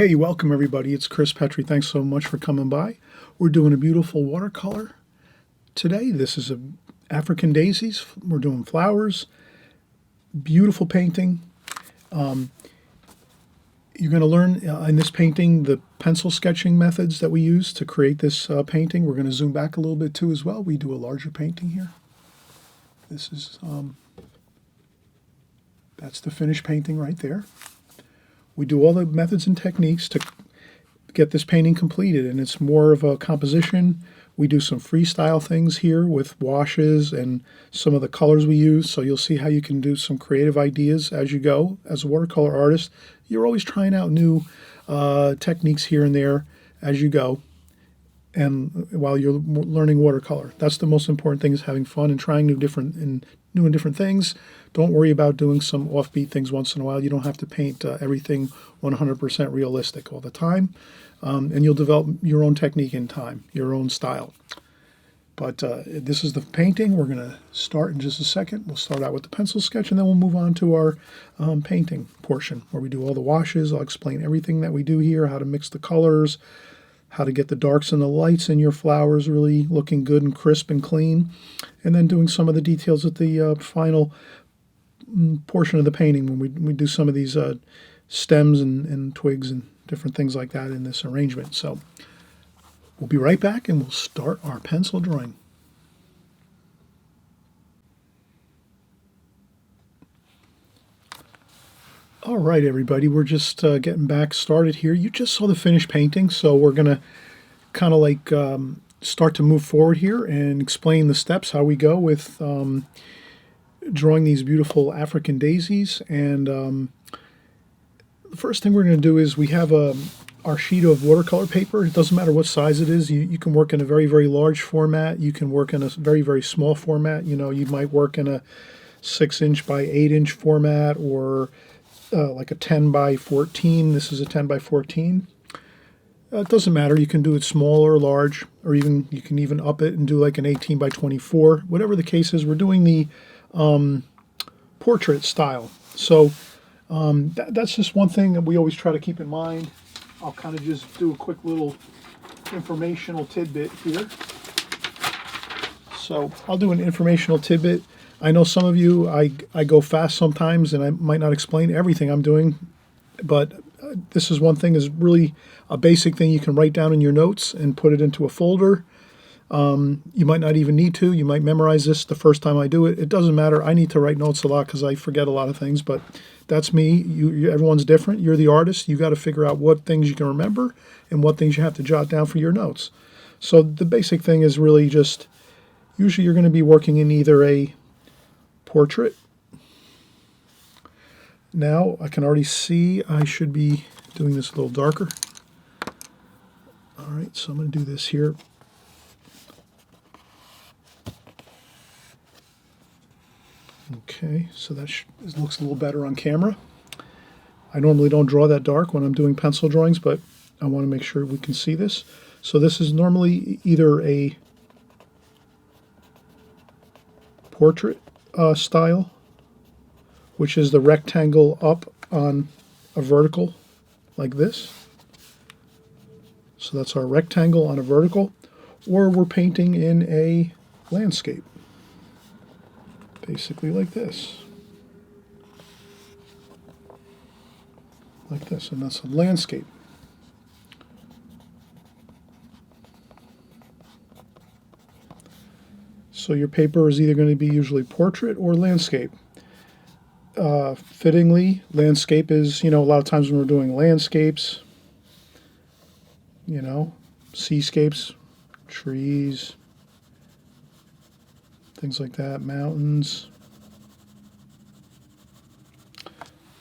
Hey, welcome everybody. It's Petri. Thanks so much for coming by. We're doing a beautiful watercolor today. This is African Daisies. We're doing flowers. Beautiful painting. You're going to learn in this painting the pencil sketching methods that we use to create this painting. We're going to zoom back a little bit too as well. We do a larger painting here. This is that's the finished painting right there. We do all the methods and techniques to get this painting completed, and it's more of a composition. We do some freestyle things here with washes and some of the colors we use, so you'll see how you can do some creative ideas as you go. As a watercolor artist, you're always trying out new techniques here and there as you go, and while you're learning watercolor. That's the most important thing, is having fun and trying new and different things. Don't worry about doing some offbeat things once in a while. You don't have to paint everything 100% realistic all the time, and you'll develop your own technique in time, your own style. But this is the painting. We're going to start in just a second. We'll start out with the pencil sketch, and then we'll move on to our painting portion, where we do all the washes. I'll explain everything that we do here, how to mix the colors, how to get the darks and the lights in your flowers really looking good and crisp and clean, and then doing some of the details at the final portion of the painting when we do some of these stems and twigs and different things like that in this arrangement. So we'll be right back and we'll start our pencil drawing. All right, everybody, we're just getting back started here. You just saw the finished painting, so we're going to kind of like start to move forward here and explain the steps, how we go with drawing these beautiful African daisies. And the first thing we're going to do is we have our sheet of watercolor paper. It doesn't matter what size it is. You can work in a very, very large format. You can work in a very, very small format. You know, you might work in a 6-inch by 8-inch format, or like a 10 by 14. This is a 10 by 14. It doesn't matter. You can do it small or large, or even you can even up it and do like an 18 by 24. Whatever the case is, we're doing the portrait style. So that's just one thing that we always try to keep in mind. I'll kind of just do a quick little informational tidbit here. So I'll do an informational tidbit. I know some of you, I go fast sometimes, and I might not explain everything I'm doing, but this is one thing, is really a basic thing you can write down in your notes and put it into a folder. You might not even need to. You might memorize this the first time I do it. It doesn't matter. I need to write notes a lot because I forget a lot of things, but that's me. Everyone's different. You're the artist. You got to figure out what things you can remember and what things you have to jot down for your notes. So the basic thing is really just, usually you're going to be working in either a portrait. Now I can already see I should be doing this a little darker. All right, so I'm going to do this here. Okay, so that looks a little better on camera. I normally don't draw that dark when I'm doing pencil drawings, but I want to make sure we can see this. So this is normally either a portrait style, which is the rectangle up on a vertical like this. So that's our rectangle on a vertical. Or we're painting in a landscape, basically like this. Like this, and that's a landscape. So your paper is either going to be usually portrait or landscape. Fittingly, landscape is, a lot of times when we're doing landscapes, seascapes, trees, things like that, mountains.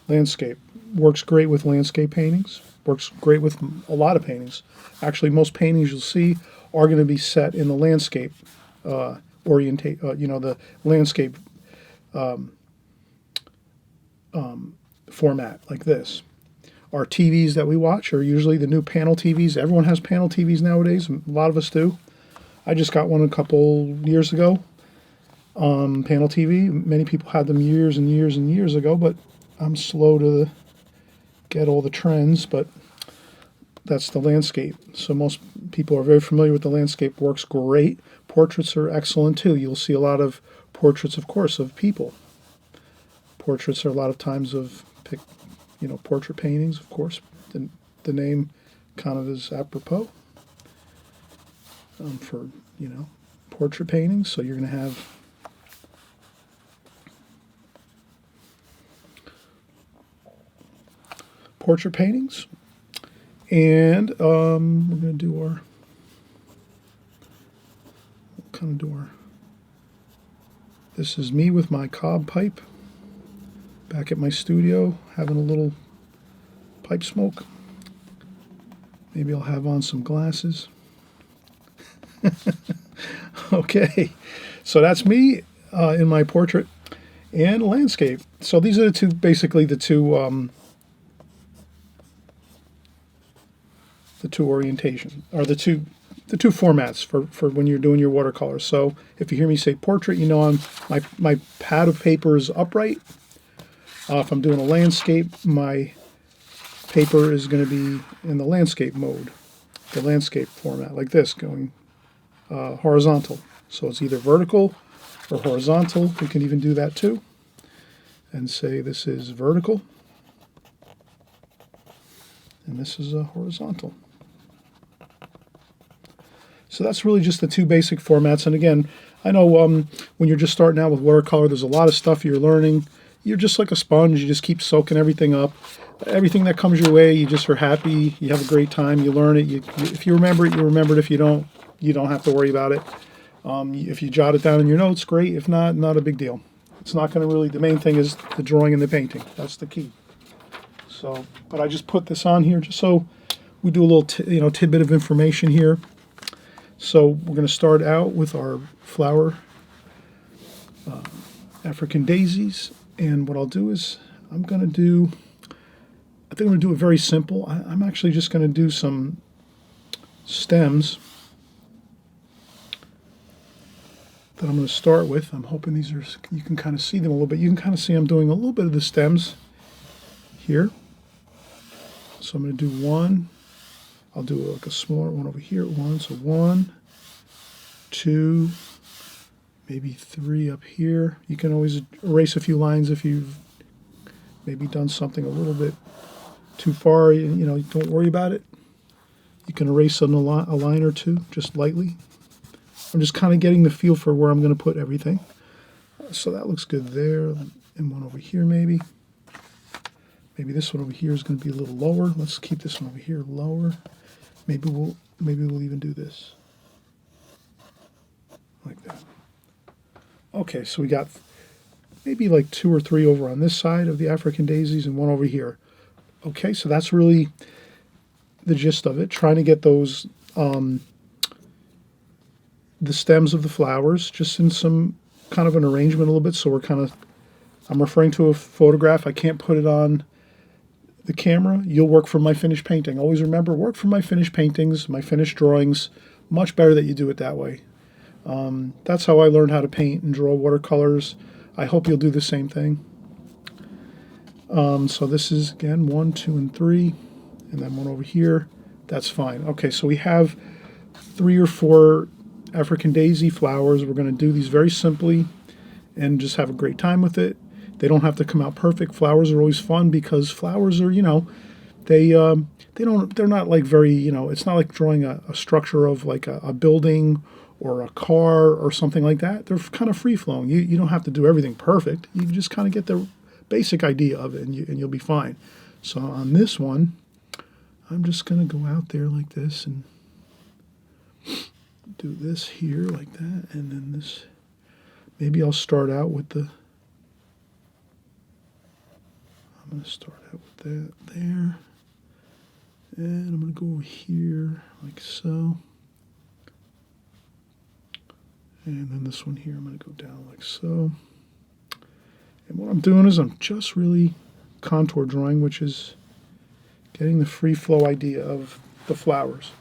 Landscape works great with landscape paintings, works great with a lot of paintings. Actually, most paintings you'll see are going to be set in the landscape the landscape format like this. Our TVs that we watch are usually the new panel TVs. Everyone has panel TVs nowadays. A lot of us do. I just got one a couple years ago. Panel TV. Many people had them years and years and years ago, but I'm slow to get all the trends. But that's the landscape. So most people are very familiar with the landscape. Works great. Portraits are excellent too. You'll see a lot of portraits, of course, of people. Portraits are a lot of times of, portrait paintings, of course. The name kind of is apropos for, portrait paintings. So you're going to have portrait paintings. And we're going to do our, this is me with my cob pipe back at my studio having a little pipe smoke. Maybe I'll have on some glasses. Okay, so that's me in my portrait and landscape. So these are basically the two orientation, or the two formats for when you're doing your watercolor. So if you hear me say portrait, my pad of paper is upright. If I'm doing a landscape, my paper is going to be in the landscape mode, the landscape format, like this, going horizontal. So it's either vertical or horizontal. We can even do that too, and say this is vertical, and this is a horizontal. So that's really just the two basic formats. And again, I know when you're just starting out with watercolor, there's a lot of stuff you're learning. You're just like a sponge. You just keep soaking everything up. Everything that comes your way, you just are happy. You have a great time. You learn it. If you remember it, you remember it. If you don't have to worry about it. If you jot it down in your notes, great. If not, not a big deal. It's not going to really, the main thing is the drawing and the painting. That's the key. So, but I just put this on here just so we do a little tidbit of information here. So we're going to start out with our flower African Daisies, and what I'll do is I think I'm going to do it very simple. I'm actually just going to do some stems that I'm going to start with. I'm hoping these are, you can kind of see them a little bit. You can kind of see I'm doing a little bit of the stems here. So I'm going to do one. I'll do like a smaller one over here. One, so 1, 2, maybe 3 up here. You can always erase a few lines if you've maybe done something a little bit too far. Don't worry about it. You can erase a line or two, just lightly. I'm just kind of getting the feel for where I'm going to put everything. So that looks good there. And one over here maybe. Maybe this one over here is going to be a little lower. Let's keep this one over here lower. Maybe we'll even do this. Like that. Okay, so we got maybe like 2 or 3 over on this side of the African Daisies and 1 over here. Okay, so that's really the gist of it. Trying to get those, the stems of the flowers just in some kind of an arrangement a little bit. So I'm referring to a photograph. I can't put it on the camera. You'll work from my finished painting. Always remember, work from my finished paintings, my finished drawings. Much better that you do it that way. That's how I learned how to paint and draw watercolors. I hope you'll do the same thing. So this is, again, 1, 2, and 3, and then 1 over here. That's fine. Okay, so we have 3 or 4 African daisy flowers. We're going to do these very simply and just have a great time with it. They don't have to come out perfect. Flowers are always fun because flowers are, they're not like very, it's not like drawing a structure of like a building or a car or something like that. They're kind of free-flowing. You don't have to do everything perfect. You just kind of get the basic idea of it, and you'll be fine. So on this one, I'm just going to go out there like this and do this here like that, and then this. Maybe I'll start out with the. I'm going to start out with that there, and I'm going to go over here like so. And then this one here, I'm going to go down like so. And what I'm doing is I'm just really contour drawing, which is getting the free flow idea of the flowers.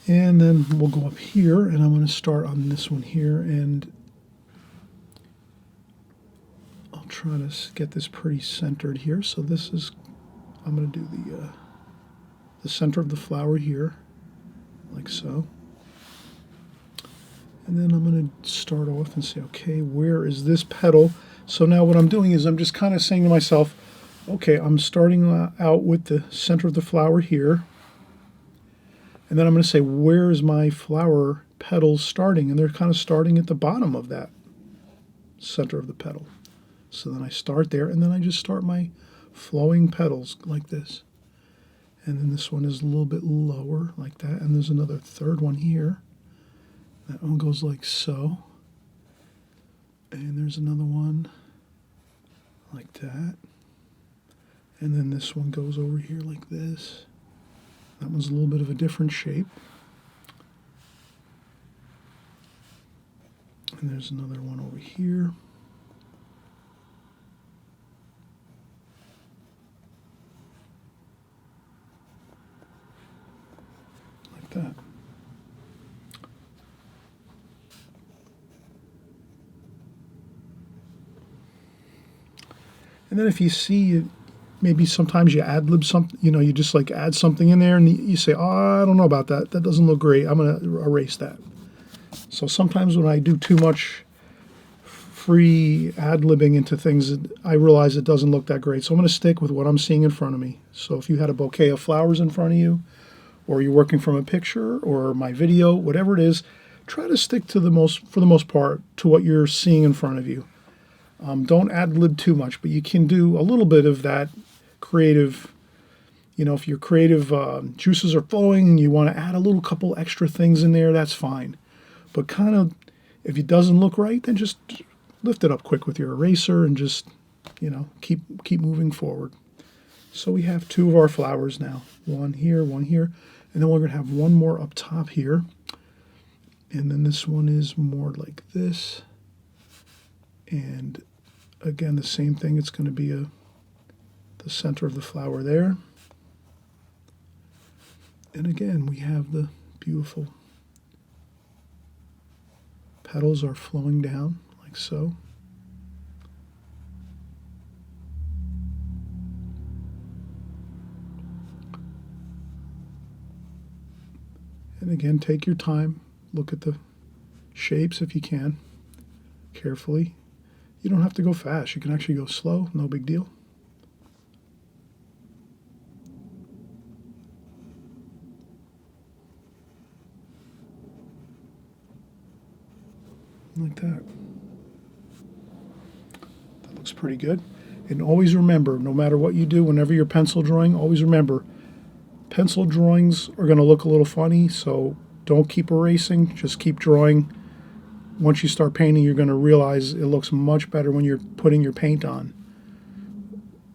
And then we'll go up here, and I'm going to start on this one here, and I'll try try to get this pretty centered here. So this is, I'm going to do the center of the flower here, like so. And then I'm going to start off and say, okay, where is this petal? So now what I'm doing is I'm just kind of saying to myself, okay, I'm starting out with the center of the flower here. And then I'm going to say, where is my flower petals starting? And they're kind of starting at the bottom of that center of the petal. So then I start there, and then I just start my flowing petals like this. And then this one is a little bit lower, like that. And there's another third one here. That one goes like so. And there's another one like that. And then this one goes over here like this. That one's a little bit of a different shape. And there's another one over here. Like that. And then if you see, maybe sometimes you ad-lib something, you know, you just like add something in there and you say, oh, I don't know about that. That doesn't look great. I'm going to erase that. So sometimes when I do too much free ad-libbing into things, I realize it doesn't look that great. So I'm going to stick with what I'm seeing in front of me. So if you had a bouquet of flowers in front of you, or you're working from a picture or my video, whatever it is, try to stick to for the most part, to what you're seeing in front of you. Don't ad-lib too much, but you can do a little bit of that creative, you know, if your creative juices are flowing and you want to add a little couple extra things in there, that's fine. But kind of, if it doesn't look right, then just lift it up quick with your eraser and just, you know, keep moving forward. So we have two of our flowers now, one here, and then we're going to have one more up top here. And then this one is more like this. And again, the same thing, it's going to be the center of the flower there. And again, we have the beautiful petals are flowing down like so. And again, take your time, look at the shapes if you can, carefully. You don't have to go fast, you can actually go slow, no big deal. Like that. That looks pretty good. And always remember, no matter what you do, whenever you're pencil drawing, always remember, pencil drawings are going to look a little funny, so don't keep erasing, just keep drawing. Once you start painting, you're going to realize it looks much better when you're putting your paint on.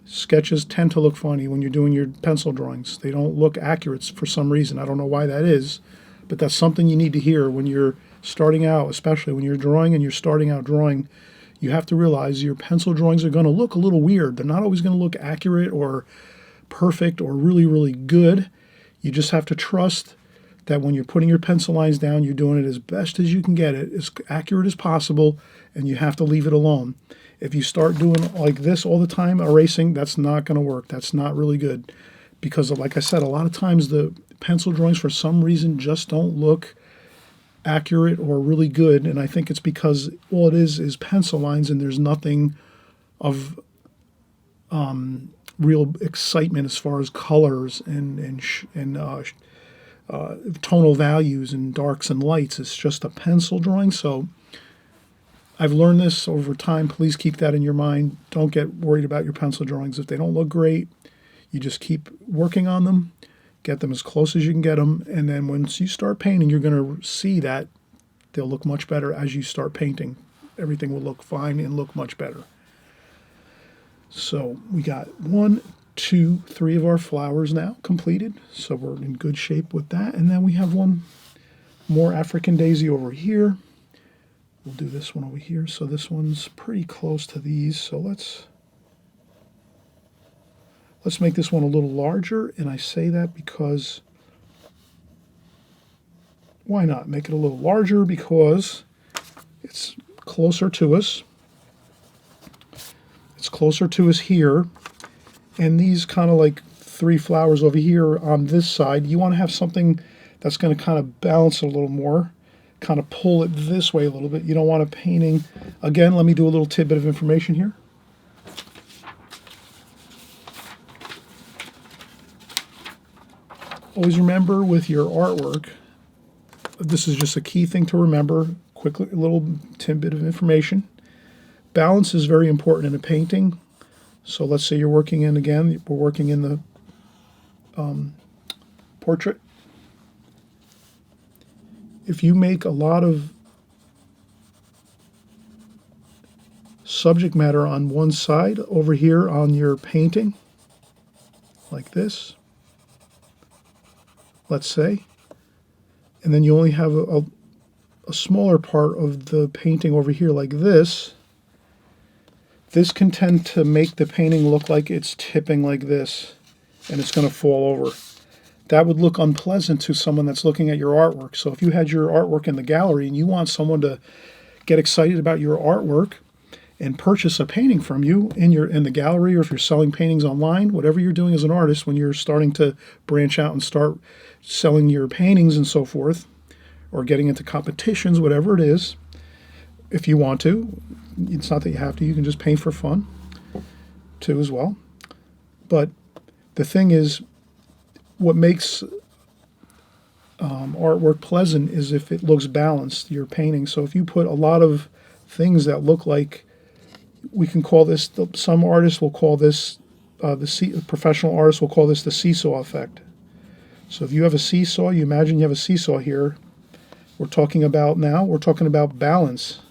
Sketches tend to look funny when you're doing your pencil drawings. They don't look accurate for some reason. I don't know why that is, but that's something you need to hear when you're starting out, especially when you're drawing and you're starting out drawing. You have to realize your pencil drawings are going to look a little weird. They're not always going to look accurate or perfect or really, really good. You just have to trust that when you're putting your pencil lines down, you're doing it as best as you can get it, as accurate as possible, and you have to leave it alone. If you start doing like this all the time, erasing, that's not going to work. That's not really good because, like I said, a lot of times the pencil drawings for some reason just don't look accurate or really good, and I think it's because all it is pencil lines and there's nothing of real excitement as far as colors and tonal values and darks and lights. It's just a pencil drawing. So I've learned this over time. Please keep that in your mind. Don't get worried about your pencil drawings. If they don't look great, you just keep working on them, get them as close as you can get them, and then once you start painting, you're going to see that they'll look much better as you start painting. Everything will look fine and look much better. So we got 1, 2, 3 of our flowers now completed, so we're in good shape with that. And then we have one more African daisy over here. We'll do this one over here. So this one's pretty close to these, so let's make this one a little larger. And I say that because why not make it a little larger? Because it's closer to us. It's closer to is here, and these kind of like 3 flowers over here on this side. You want to have something that's going to kind of balance it a little more, kind of pull it this way a little bit. You don't want a painting. Again, let me do a little tidbit of information here. Always remember with your artwork, this is just a key thing to remember, quickly, a little tidbit of information. Balance is very important in a painting. So let's say you're working in, again, we're working in the portrait. If you make a lot of subject matter on one side over here on your painting, like this, let's say, and then you only have a smaller part of the painting over here like this, this can tend to make the painting look like it's tipping like this, and it's going to fall over. That would look unpleasant to someone that's looking at your artwork. So if you had your artwork in the gallery and you want someone to get excited about your artwork and purchase a painting from you in the gallery, or if you're selling paintings online, whatever you're doing as an artist, when you're starting to branch out and start selling your paintings and so forth, or getting into competitions, whatever it is, if you want to, it's not that you have to, you can just paint for fun too as well. But the thing is, what makes artwork pleasant is if it looks balanced, your painting. So if you put a lot of things that look like, we can call this, some artists will call this, professional artists will call this the seesaw effect. So if you have a seesaw, you imagine you have a seesaw here. We're talking about balance.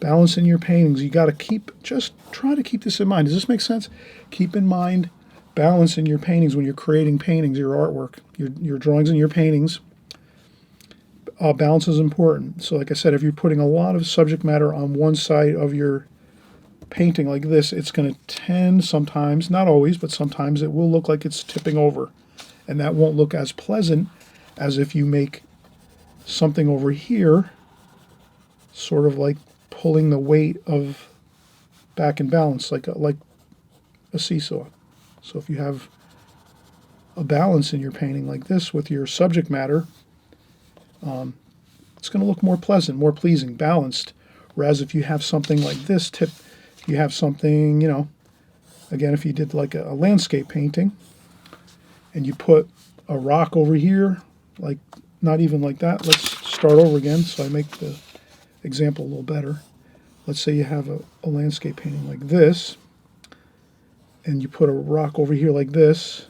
Balance in your paintings. You got to just try to keep this in mind. Does this make sense? Keep in mind balance in your paintings when you're creating paintings, your artwork, your drawings and your paintings. Balance is important. So like I said, if you're putting a lot of subject matter on one side of your painting like this, it's going to tend sometimes, not always, but sometimes it will look like it's tipping over. And that won't look as pleasant as if you make something over here, sort of like pulling the weight of back in balance, like a seesaw. So if you have a balance in your painting like this with your subject matter, it's going to look more pleasant, more pleasing, balanced. Whereas if you have something like this you have something, again, if you did like a landscape painting and you put a rock over here, like not even like that. Let's start over again so I make the example a little better. Let's say you have a landscape painting like this, and you put a rock over here like this.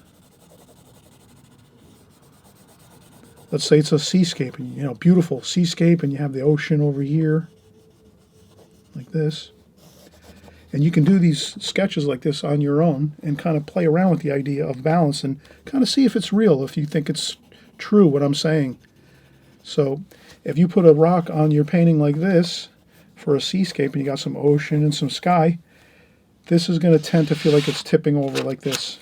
Let's say it's a seascape, and beautiful seascape, and you have the ocean over here, like this. And you can do these sketches like this on your own and kind of play around with the idea of balance and kind of see if it's real, if you think it's true what I'm saying. So if you put a rock on your painting like this for a seascape and you got some ocean and some sky, this is going to tend to feel like it's tipping over like this.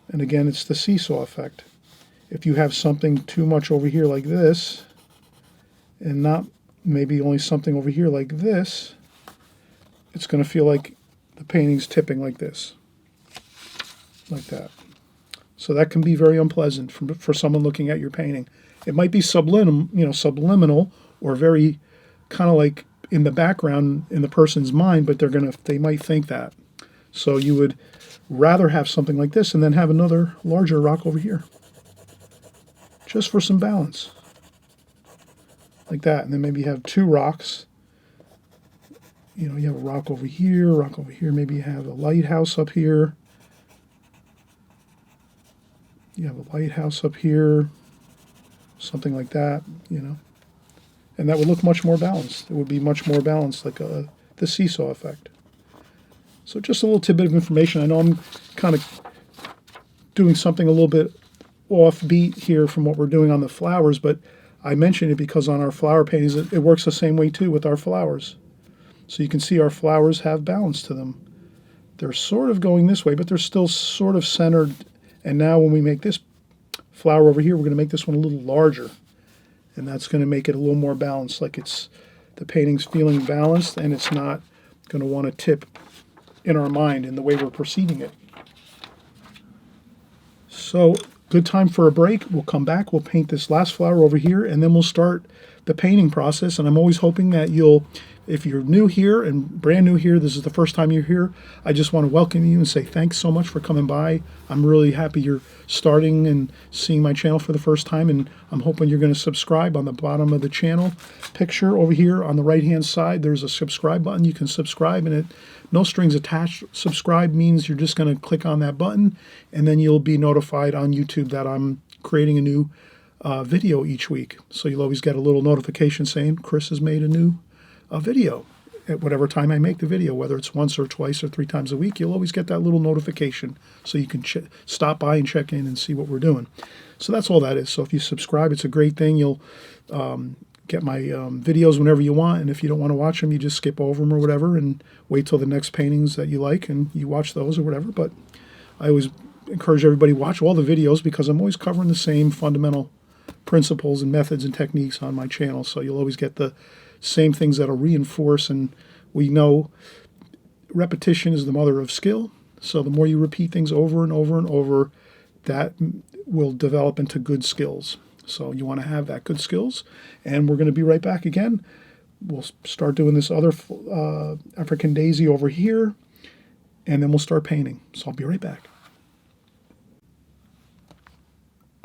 And again, it's the seesaw effect. If you have something too much over here like this, and not maybe only something over here like this, it's going to feel like the painting's tipping like this, like that. So that can be very unpleasant for someone looking at your painting. It might be subliminal, or very kind of like in the background in the person's mind, but they might think that. So you would rather have something like this and then have another larger rock over here, just for some balance, like that. And then maybe you have 2 rocks. You have a rock over here, maybe you have a lighthouse up here. You have a lighthouse up here, something like that, And that would look much more balanced. It would be much more balanced, like the seesaw effect. So just a little tidbit of information. I know I'm kind of doing something a little bit offbeat here from what we're doing on the flowers, but I mention it because on our flower paintings, it works the same way too with our flowers. So you can see our flowers have balance to them. They're sort of going this way, but they're still sort of centered. And now when we make this flower over here, we're going to make this one a little larger. And that's going to make it a little more balanced, like the painting's feeling balanced and it's not going to want to tip in our mind in the way we're proceeding it. So, good time for a break. We'll come back, we'll paint this last flower over here, and then we'll start the painting process. And I'm always hoping that you'll, if you're new here and brand new here, this is the first time you're here, I just want to welcome you and say thanks so much for coming by. I'm really happy you're starting and seeing my channel for the first time, and I'm hoping you're going to subscribe. On the bottom of the channel picture over here on the right hand side, there's a subscribe button. You can subscribe, and no strings attached. Subscribe means you're just going to click on that button, and then you'll be notified on YouTube that I'm creating a new video each week. So you'll always get a little notification saying Chris has made a new video at whatever time I make the video, whether it's once or twice or 3 times a week. You'll always get that little notification so you can stop by and check in and see what we're doing. So that's all that is. So if you subscribe, it's a great thing. You'll get my videos whenever you want, and if you don't want to watch them, you just skip over them or whatever and wait till the next paintings that you like and you watch those or whatever. But I always encourage everybody to watch all the videos because I'm always covering the same fundamental principles and methods and techniques on my channel. So you'll always get the same things that'll reinforce, and we know repetition is the mother of skill. So the more you repeat things over and over and over, that will develop into good skills. So you want to have that good skills, and we're going to be right back again. We'll start doing this other African daisy over here, and then we'll start painting. So I'll be right back.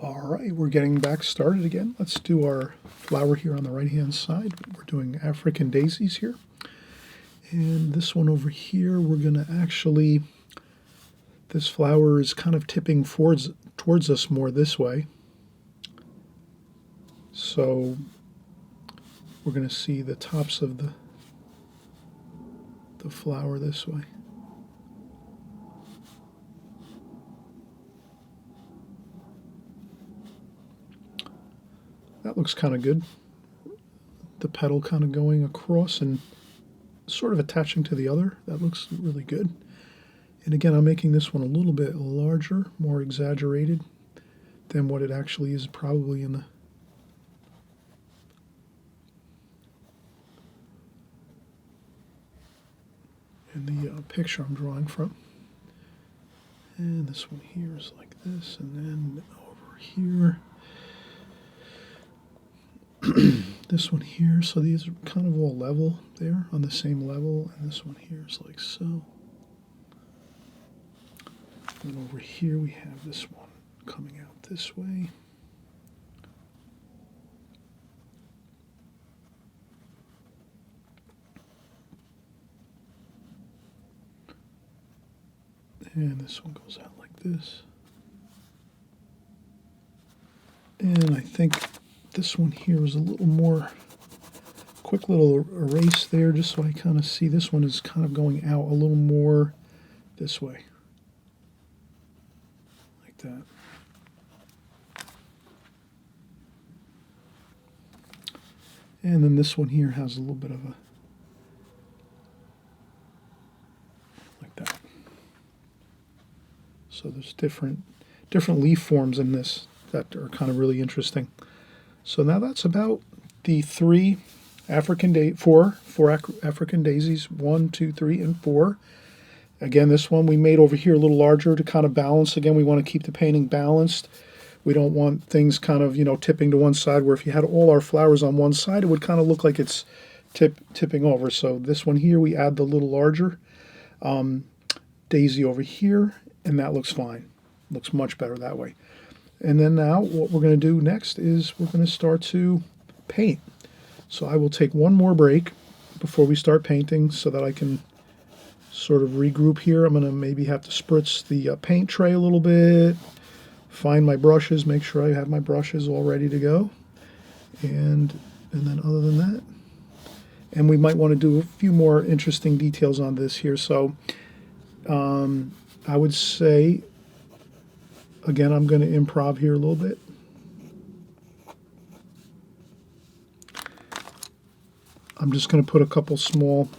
All right, we're getting back started again. Let's do our flower here on the right-hand side. We're doing African daisies here. And this one over here, we're going to actually, this flower is kind of tipping towards us more this way. So we're going to see the tops of the flower this way. That looks kind of good. The petal kind of going across and sort of attaching to the other. That looks really good. And again, I'm making this one a little bit larger, more exaggerated than what it actually is probably in the picture I'm drawing from. And this one here is like this, and then over here this one here, so these are kind of all level there, on the same level, and this one here is like so. And over here we have this one coming out this way. And this one goes out like this. And I think this one here is a little more, quick little erase there, just so I kind of see this one is kind of going out a little more this way. Like that. And then this one here has a little bit of a, like that. So there's different leaf forms in this that are kind of really interesting. So now that's about the four African daisies, 1, 2, 3, and 4. Again, this one we made over here a little larger to kind of balance. Again, we want to keep the painting balanced. We don't want things kind of, tipping to one side, where if you had all our flowers on one side, it would kind of look like it's tipping over. So this one here, we add the little larger daisy over here, and that looks fine. Looks much better that way. And then now what we're going to do next is we're going to start to paint. So I will take one more break before we start painting so that I can sort of regroup here. I'm going to maybe have to spritz the paint tray a little bit, find my brushes, make sure I have my brushes all ready to go. And then other than that, and we might want to do a few more interesting details on this here. So I would say, again, I'm going to improv here a little bit. I'm just going to put a couple small,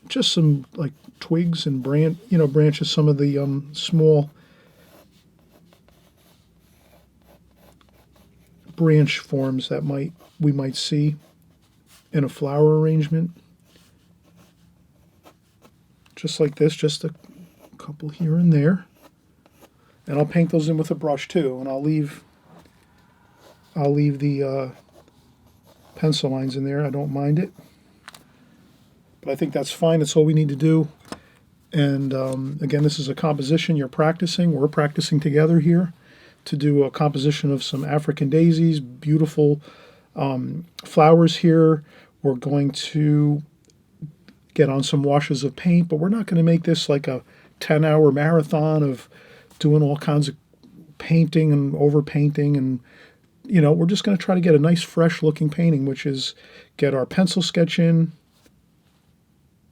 just some like twigs and branches, some of the small branch forms that we might see in a flower arrangement. just like this, just a couple here and there. And I'll paint those in with a brush too, and I'll leave the pencil lines in there. I don't mind it, but I think that's fine. That's all we need to do. And again, this is a composition. You're practicing. We're practicing together here to do a composition of some African daisies, beautiful flowers here. We're going to get on some washes of paint, but we're not going to make this like a 10-hour marathon of doing all kinds of painting and overpainting, and we're just going to try to get a nice fresh looking painting, which is get our pencil sketch in,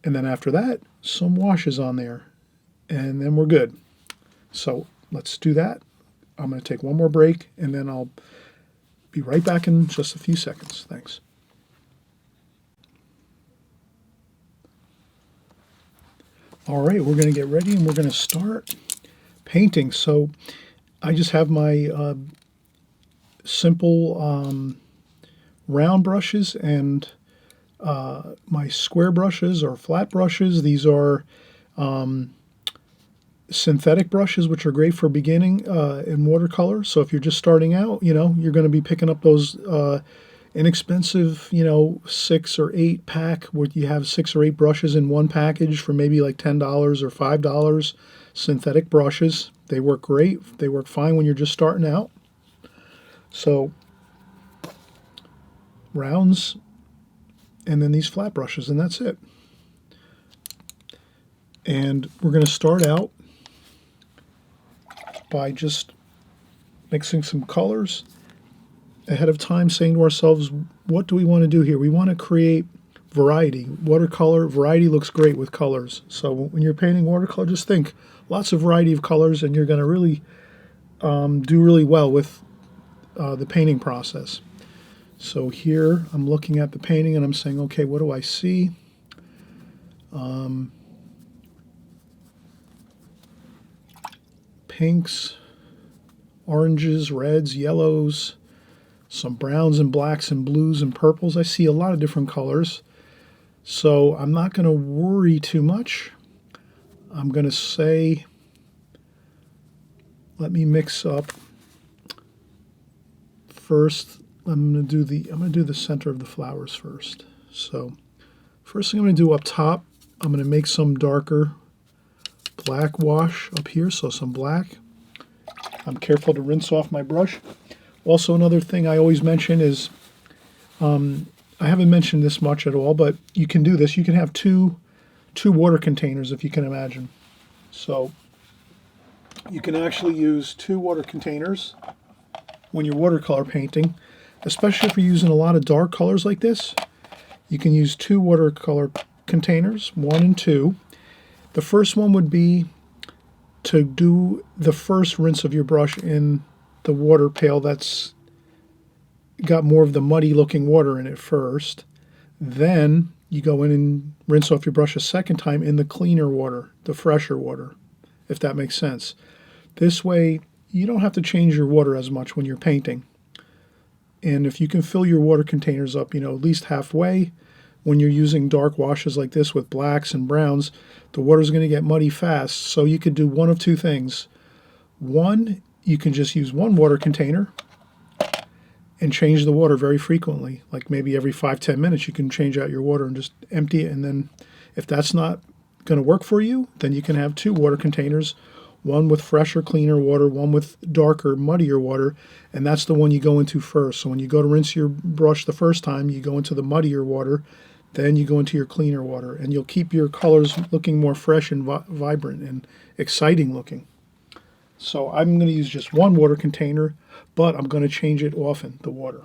and then after that some washes on there, and then we're good. So let's do that. I'm going to take one more break, and then I'll be right back in just a few seconds. Thanks. All right, we're going to get ready, and we're going to start painting. So I just have my simple round brushes and my square brushes or flat brushes. These are synthetic brushes, which are great for beginning in watercolor. So if you're just starting out, you're going to be picking up those inexpensive, 6 or 8 pack, where you have 6 or 8 brushes in one package for maybe like $10 or $5. Synthetic brushes. They work great. They work fine when you're just starting out. So rounds, and then these flat brushes, and that's it. And we're going to start out by just mixing some colors ahead of time, saying to ourselves, what do we want to do here? We want to create variety. Watercolor, variety looks great with colors. So when you're painting watercolor, just think lots of variety of colors, and you're going to really do really well with the painting process. So here I'm looking at the painting and I'm saying, okay, what do I see? Pinks, oranges, reds, yellows, some browns and blacks and blues and purples. I see a lot of different colors. So I'm not going to worry too much. I'm going to say, let me mix up first. I'm going to do the center of the flowers first. So first thing I'm going to do up top, I'm going to make some darker black wash up here, so some black. I'm careful to rinse off my brush. Also, another thing I always mention is, I haven't mentioned this much at all, but you can do this. You can have two water containers, if you can imagine. So you can actually use 2 water containers when you're watercolor painting, especially if you're using a lot of dark colors like this. You can use 2 watercolor containers, 1 and 2. The first one would be to do the first rinse of your brush in the water pail that's got more of the muddy looking water in it first. Then you go in and rinse off your brush a second time in the cleaner water, the fresher water, if that makes sense. This way you don't have to change your water as much when you're painting. And if you can fill your water containers up, at least halfway, when you're using dark washes like this with blacks and browns, the water's going to get muddy fast. So you could do one of 2 things. One, you can just use 1 water container and change the water very frequently. Like maybe every 5-10 minutes you can change out your water and just empty it. And then if that's not going to work for you, then you can have 2 water containers, one with fresher, cleaner water, one with darker, muddier water, and that's the one you go into first. So when you go to rinse your brush the first time, you go into the muddier water, then you go into your cleaner water, and you'll keep your colors looking more fresh and vibrant and exciting looking. So I'm going to use just 1 water container, but I'm going to change it often, the water.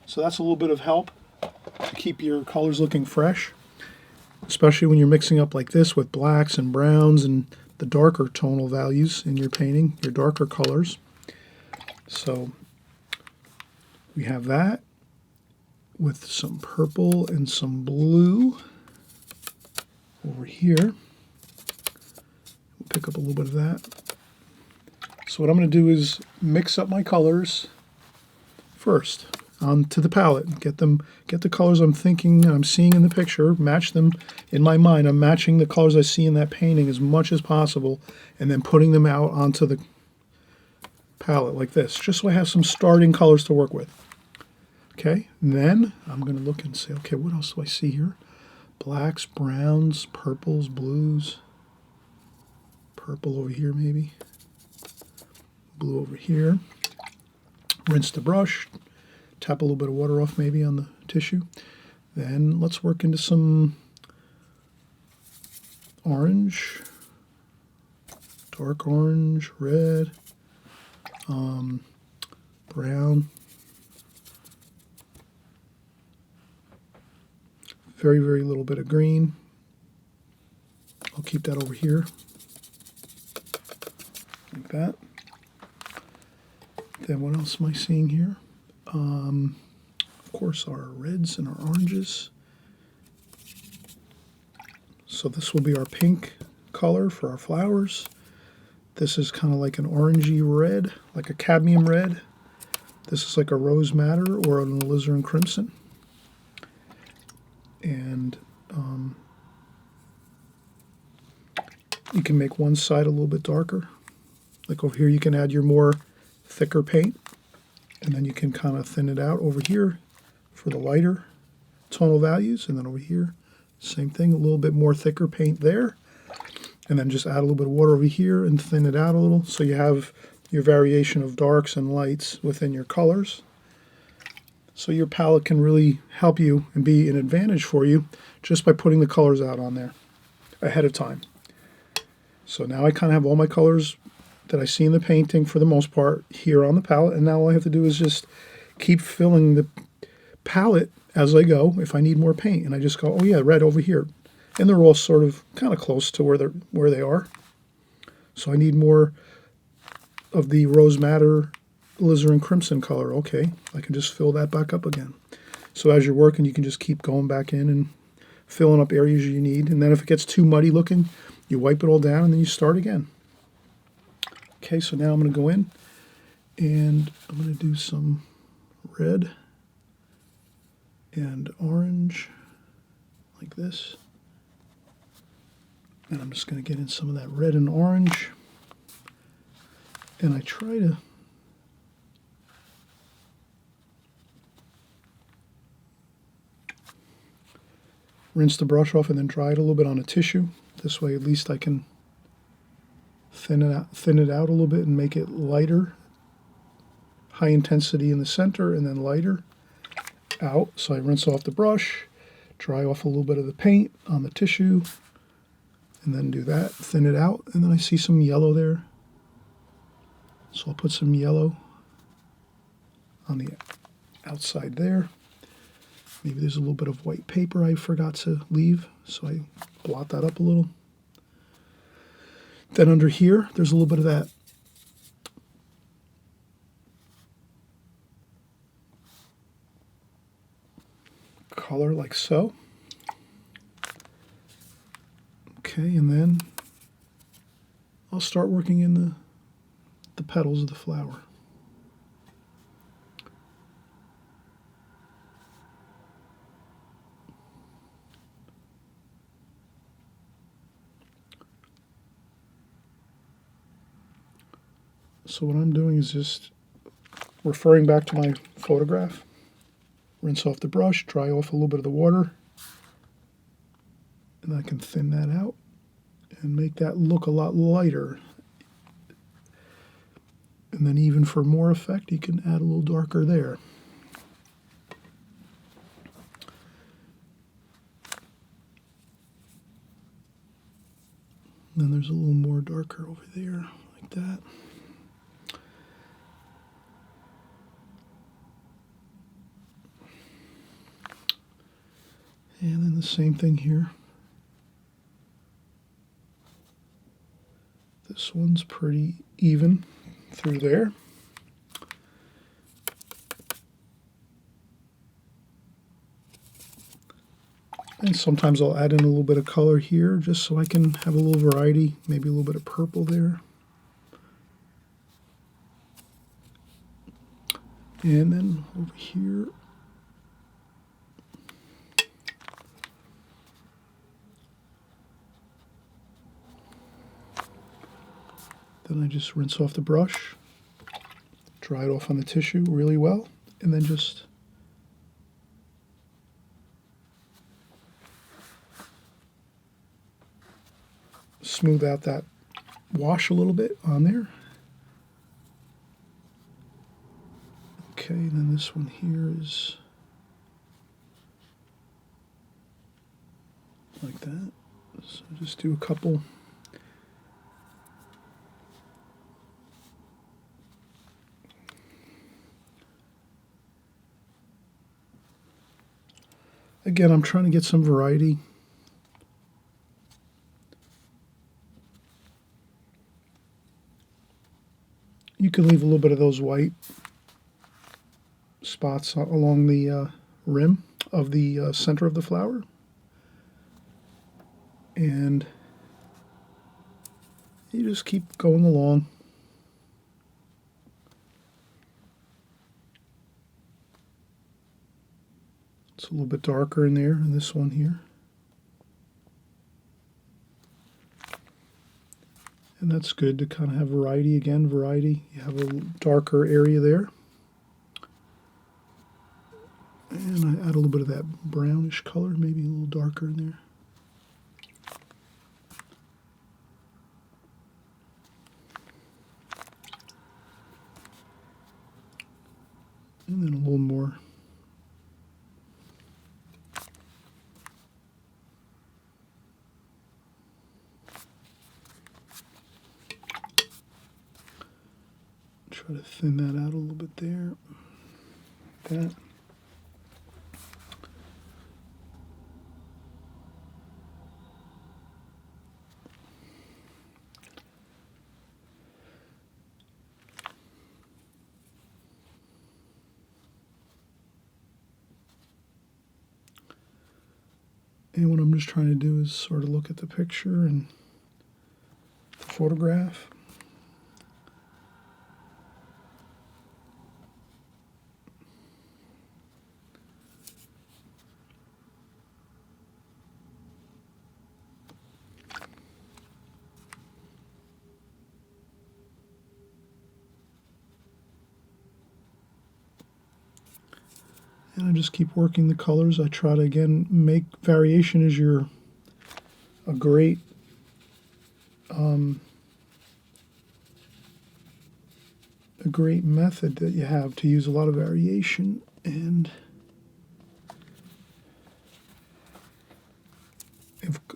So that's a little bit of help to keep your colors looking fresh, especially when you're mixing up like this with blacks and browns and the darker tonal values in your painting, your darker colors. So we have that with some purple and some blue over here. We'll pick up a little bit of that. So what I'm going to do is mix up my colors first. onto the palette. Get the colors I'm thinking, I'm seeing in the picture, match them in my mind. I'm matching the colors I see in that painting as much as possible, and then putting them out onto the palette like this, just so I have some starting colors to work with. Okay, and then I'm going to look and say, okay, what else do I see here? Blacks, browns, purples, blues. Purple over here maybe. Blue over here. Rinse the brush. Tap a little bit of water off maybe on the tissue. Then let's work into some orange, dark orange, red, brown. Very, very little bit of green. I'll keep that over here, like that. Then what else am I seeing here? Of course, our reds and our oranges. So this will be our pink color for our flowers. This is kind of like an orangey red, like a cadmium red. This is like a rose madder or an alizarin crimson. And you can make one side a little bit darker. Like over here, you can add your more thicker paint, and then you can kind of thin it out over here for the lighter tonal values, and then over here, same thing, a little bit more thicker paint there, and then just add a little bit of water over here and thin it out a little, so you have your variation of darks and lights within your colors. So your palette can really help you and be an advantage for you just by putting the colors out on there ahead of time. So now I kind of have all my colors that I see in the painting for the most part here on the palette, and now all I have to do is just keep filling the palette as I go if I need more paint, and I just go, oh yeah, red over here, and they're all sort of kind of close to where they are. So I need more of the rose madder alizarin crimson color. Okay, I can just fill that back up again. So as you're working, you can just keep going back in and filling up areas you need, and then if it gets too muddy looking, you wipe it all down and then you start again. Okay, so now I'm going to go in and I'm going to do some red and orange like this. And I'm just going to get in some of that red and orange. And I try to rinse the brush off and then dry it a little bit on a tissue. This way at least I can thin it out a little bit and make it lighter. High intensity in the center and then lighter out. So I rinse off the brush, dry off a little bit of the paint on the tissue, and then do that, thin it out, and then I see some yellow there. So I'll put some yellow on the outside there. Maybe there's a little bit of white paper I forgot to leave, so I blot that up a little. Then under here, there's a little bit of that color like so. Okay, and then I'll start working in the petals of the flower. So what I'm doing is just referring back to my photograph, rinse off the brush, dry off a little bit of the water, and I can thin that out and make that look a lot lighter. And then even for more effect, you can add a little darker there. And then there's a little more darker over there, like that. And then the same thing here. This one's pretty even through there. And sometimes I'll add in a little bit of color here just so I can have a little variety, maybe a little bit of purple there. And then over here, then I just rinse off the brush, dry it off on the tissue really well, and then just smooth out that wash a little bit on there. Okay, and then this one here is like that. So just do a couple. Again, I'm trying to get some variety. You can leave a little bit of those white spots along the rim of the center of the flower. And you just keep going along. It's a little bit darker in there in this one here. And that's good to kind of have variety again, variety. You have a darker area there. And I add a little bit of that brownish color, maybe a little darker in there. And then a little more. Try to thin that out a little bit there. That. And what I'm just trying to do is sort of look at the picture and the photograph. And I just keep working the colors. I try to, again, make variation is a great method that you have to use a lot of variation and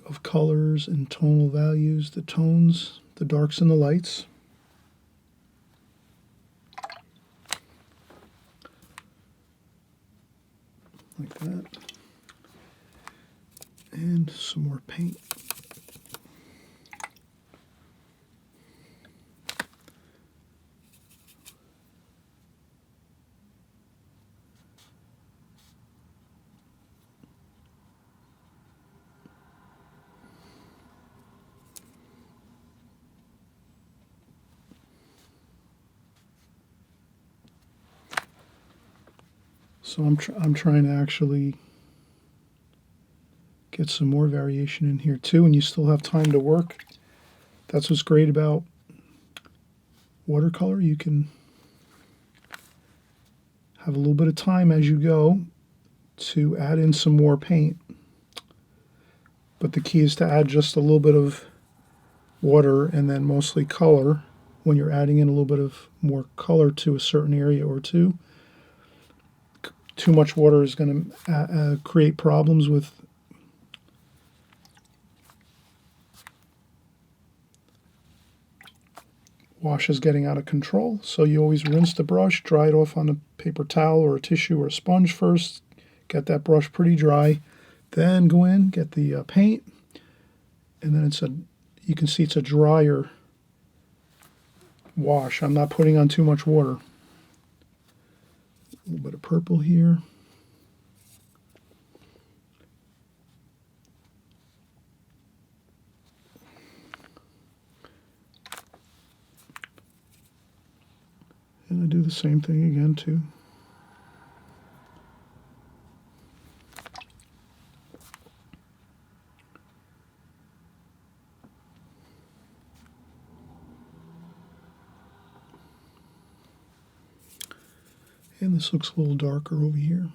of colors and tonal values, the tones, the darks and the lights. Like that. And some more paint. So I'm trying to actually get some more variation in here too, and you still have time to work. That's what's great about watercolor. You can have a little bit of time as you go to add in some more paint. But the key is to add just a little bit of water and then mostly color when you're adding in a little bit of more color to a certain area or two. Too much water is going to create problems with washes getting out of control. So you always rinse the brush, dry it off on a paper towel or a tissue or a sponge first, get that brush pretty dry, then go in, get the paint, and then you can see it's a drier wash. I'm not putting on too much water. A little bit of purple here. And I do the same thing again too. And this looks a little darker over here.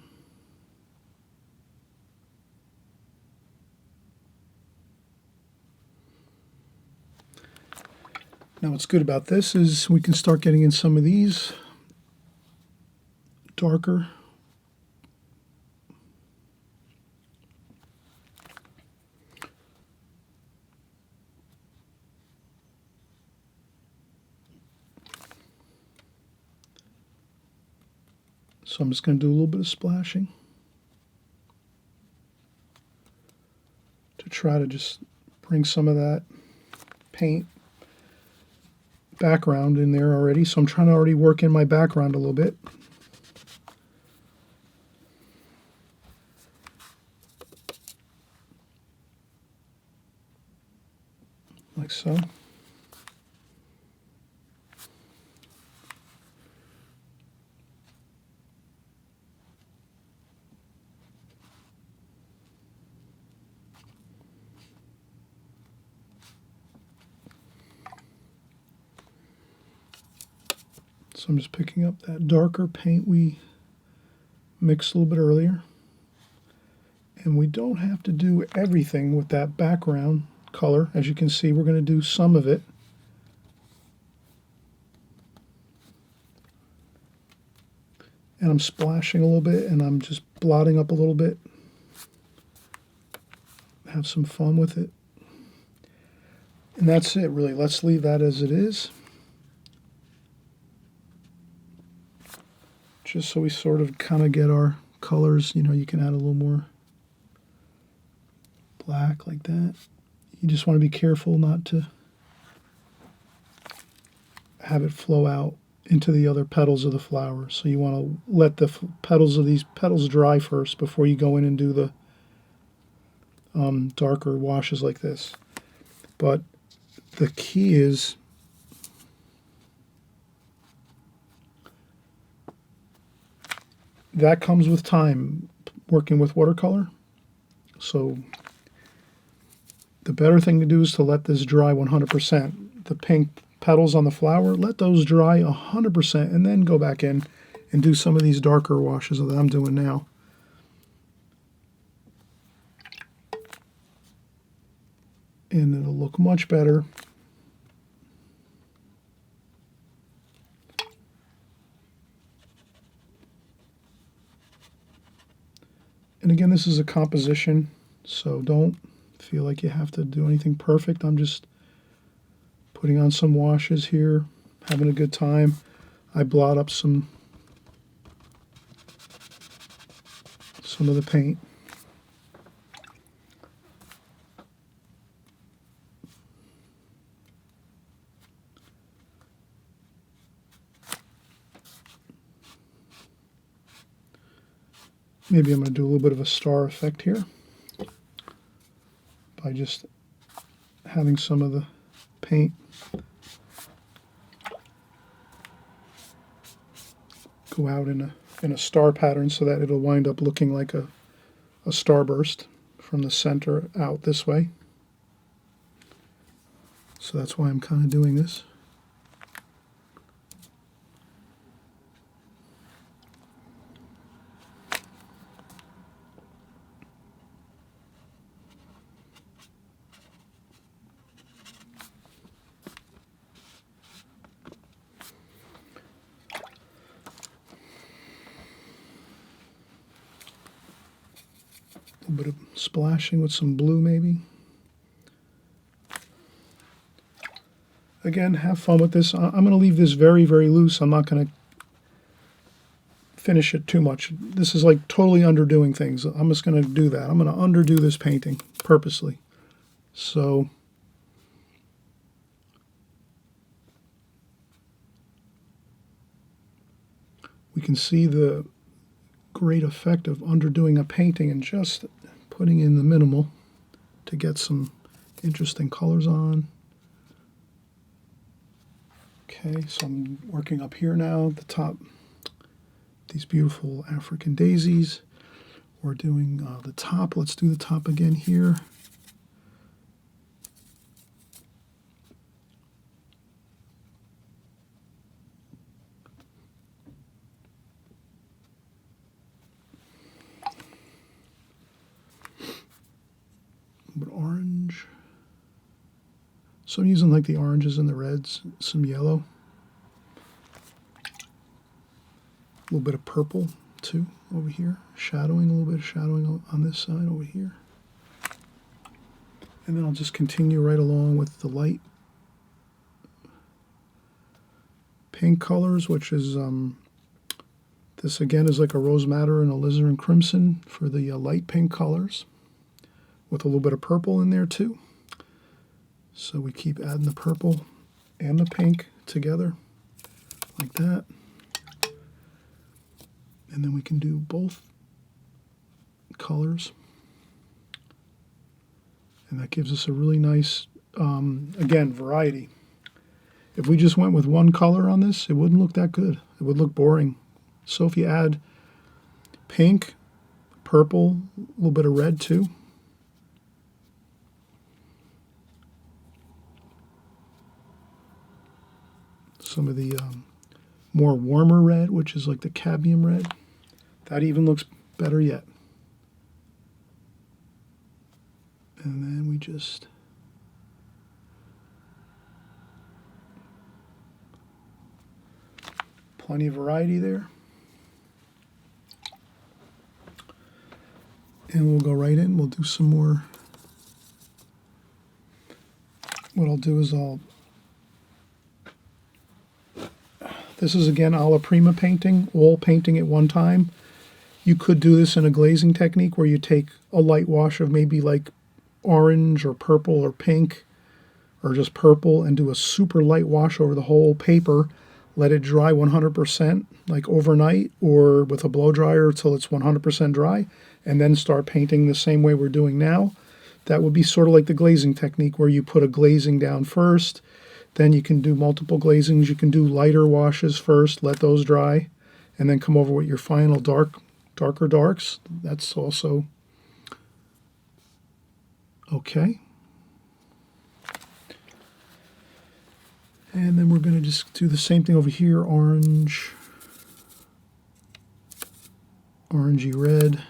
Now what's good about this is we can start getting in some of these darker. So I'm just going to do a little bit of splashing to try to just bring some of that paint background in there already. So I'm trying to already work in my background a little bit. Like so. So I'm just picking up that darker paint we mixed a little bit earlier. And we don't have to do everything with that background color. As you can see, we're going to do some of it. And I'm splashing a little bit, and I'm just blotting up a little bit. Have some fun with it. And that's it, really. Let's leave that as it is. Just so we sort of kind of get our colors. You know, you can add a little more black like that. You just want to be careful not to have it flow out into the other petals of the flower. So you want to let the petals of these petals dry first before you go in and do the darker washes like this. But the key is that comes with time working with watercolor. So the better thing to do is to let this dry 100%. The pink petals on the flower, let those dry 100% and then go back in and do some of these darker washes that I'm doing now. And it'll look much better. And again, this is a composition, so don't feel like you have to do anything perfect. I'm just putting on some washes here, having a good time. I blot up some of the paint. Maybe I'm going to do a little bit of a star effect here by just having some of the paint go out in a star pattern so that it'll wind up looking like a starburst from the center out this way. So that's why I'm kind of doing this. A little bit of splashing with some blue maybe. Again, have fun with this. I'm going to leave this very, very loose. I'm not going to finish it too much. This is like totally underdoing things. I'm just going to do that. I'm going to underdo this painting purposely. So we can see the great effect of underdoing a painting and just putting in the minimal to get some interesting colors on. Okay, so I'm working up here now, the top, these beautiful African daisies. We're doing the top. Let's do the top again here. So I'm using like the oranges and the reds, some yellow, a little bit of purple too over here, shadowing, a little bit of shadowing on this side over here. And then I'll just continue right along with the light pink colors, which is, this again is like a rose madder and a alizarin crimson for the light pink colors, with a little bit of purple in there too. So we keep adding the purple and the pink together like that. And then we can do both colors. And that gives us a really nice, again, variety. If we just went with one color on this, it wouldn't look that good. It would look boring. So if you add pink, purple, a little bit of red too, some of the more warmer red, which is like the cadmium red, that even looks better yet. And then we just plenty of variety there. And we'll go right in, we'll do some more. What I'll do is this is again a la prima painting, all painting at one time. You could do this in a glazing technique where you take a light wash of maybe like orange or purple or pink or just purple and do a super light wash over the whole paper, let it dry 100% like overnight or with a blow dryer till it's 100% dry, and then start painting the same way we're doing now. That would be sort of like the glazing technique where you put a glazing down first, then you can do multiple glazings. You can do lighter washes first, let those dry, and then come over with your final darker darks. That's also okay. And then we're going to just do the same thing over here, orange, orangey red.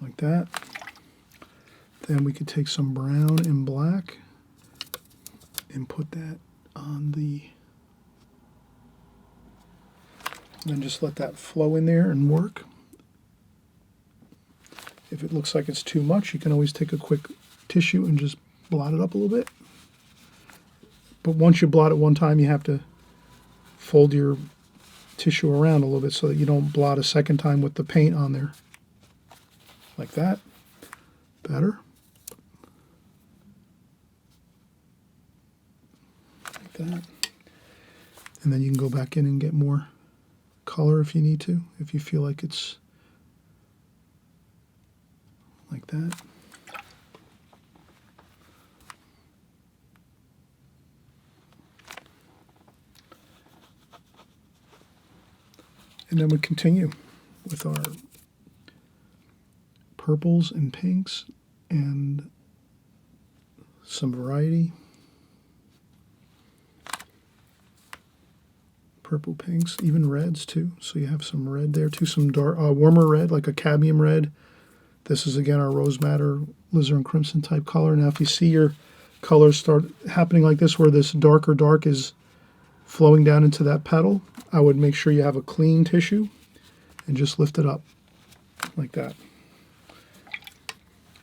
Like that. Then we could take some brown and black and put that on the, and then just let that flow in there and work. If it looks like it's too much, you can always take a quick tissue and just blot it up a little bit. But once you blot it one time, you have to fold your tissue around a little bit so that you don't blot a second time with the paint on there. Like that. Better. Like that. And then you can go back in and get more color if you need to, if you feel like it's like that. And then we continue with our purples and pinks and some variety. Purple pinks, even reds too. So you have some red there too, some dark, warmer red, like a cadmium red. This is again our rose madder, alizarin crimson type color. Now if you see your colors start happening like this, where this darker dark is flowing down into that petal, I would make sure you have a clean tissue and just lift it up like that.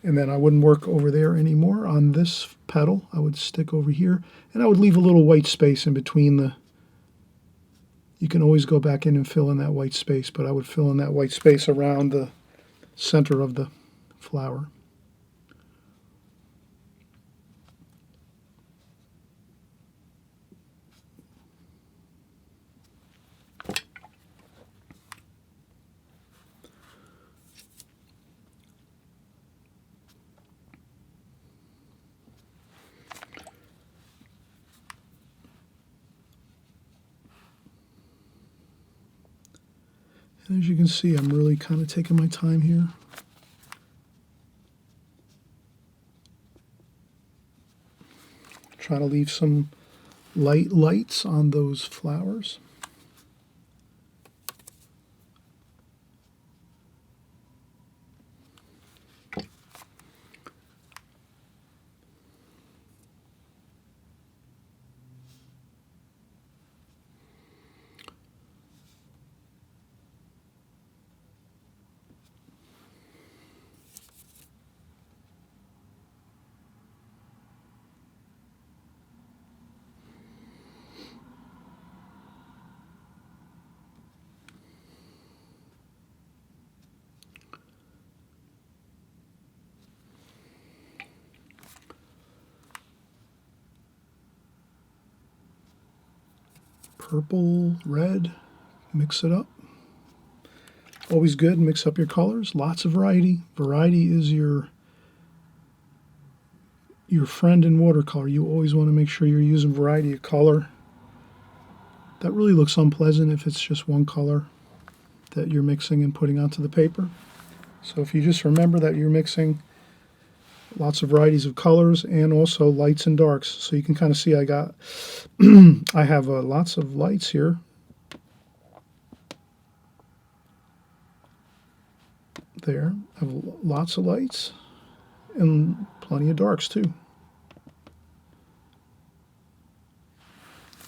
And then I wouldn't work over there anymore on this petal. I would stick over here, and I would leave a little white space in between the, you can always go back in and fill in that white space, but I would fill in that white space around the center of the flower. And as you can see, I'm really kind of taking my time here. Trying to leave some lights on those flowers. purple, red, mix it up. Always good, mix up your colors, lots of variety. Variety is your friend in watercolor. You always want to make sure you're using variety of color. That really looks unpleasant if it's just one color that you're mixing and putting onto the paper. So if you just remember that you're mixing lots of varieties of colors and also lights and darks. So you can kind of see I have lots of lights here. There, I have lots of lights and plenty of darks too.